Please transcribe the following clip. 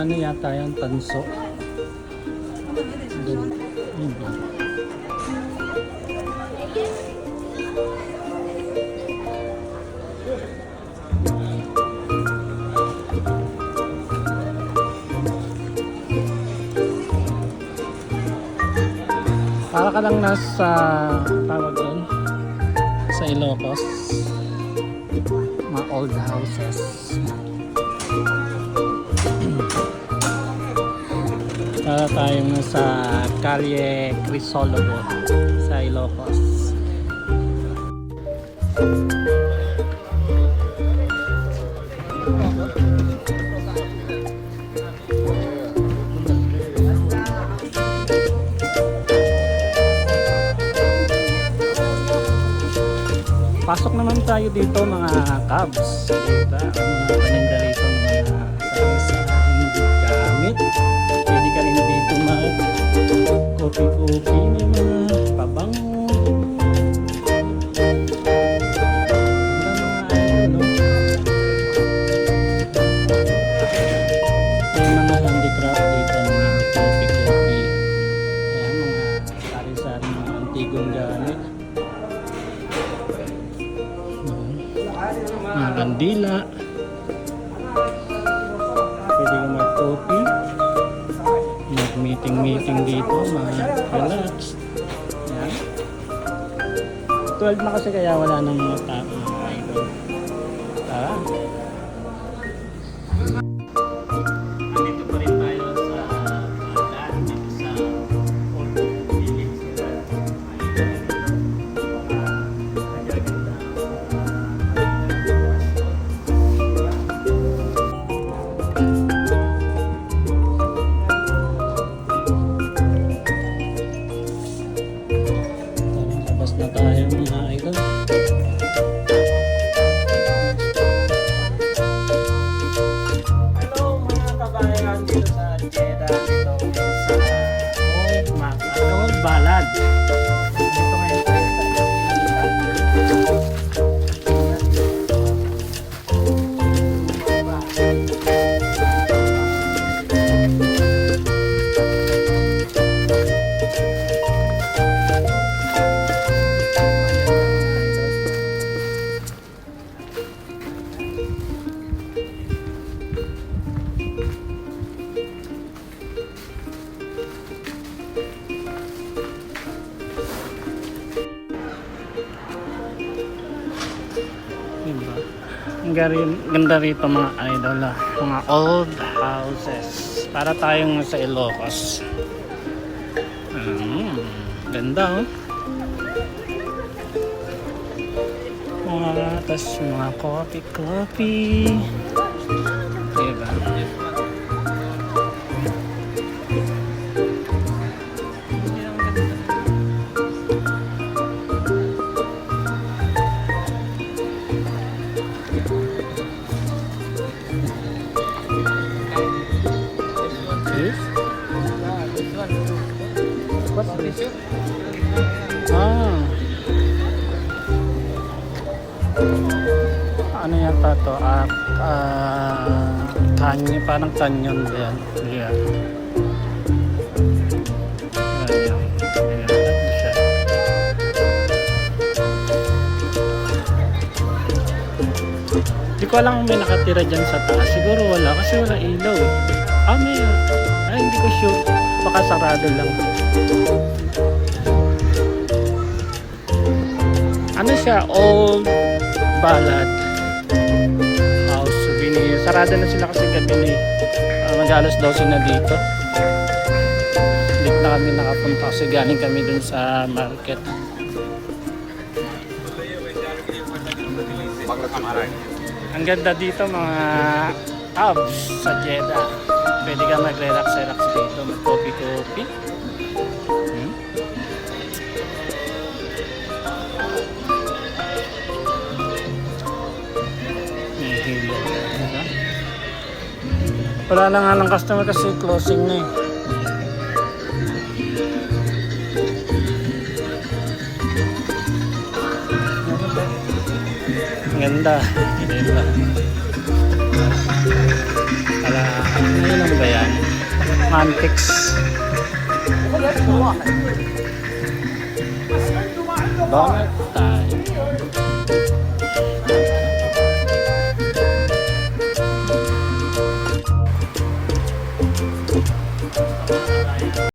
ano yata yung tanso. Para ka lang nasa tawag doon sa Ilocos, mga old houses. Para tayong nasa Calle Crisologo sa Ilocos. Pasok naman tayo dito mga cabs. Kita ang mga paninda rito, mga hindi gamit. Pwede ka rin dito mag kopi-kopi, may mga pabango. May mga handicraft dito, mga kopi-kopi. Ayan, mga sari-sari, mga antigong gamit. Mga bandila, pwede ka mag-coffee, mag-meeting dito, mag-relax. Yan. 12 na kasi kaya wala nang mga tao, mga idol. Tara. Nandito pa rin tayo sa daan dito sa Old Village nila. Na tayo mga idol. Hello mga kabayan dito sa Jeddah, dito sa Old Balad. Dito ngayon tayo sa diba? Ang ganda rito mga idol, mga old houses. Para tayong sa Ilocos. Ganda oh. Tas mga coffee. Diba? What's this? Ano yata to? Canyon, parang canyon yan. Yeah. Hindi ko alam kung may nakatira dyan sa taas. Siguro wala kasi wala ilaw. May hindi ko sure. Baka sarado lang. Ano siya? Old Balad House. Sarado na sila kasi gabi na mag-alas 12 na dito. Late na kami nakapunta kasi galing kami dun sa market. Ang ganda dito mga cabs sa Jeddah. Pwede ka mag-relax dito, mag-coffee. Wala na nga ng customer kasi closing na eh. Ganda. Diba? Ala, ano yun ang ba yan? antiques. Banget.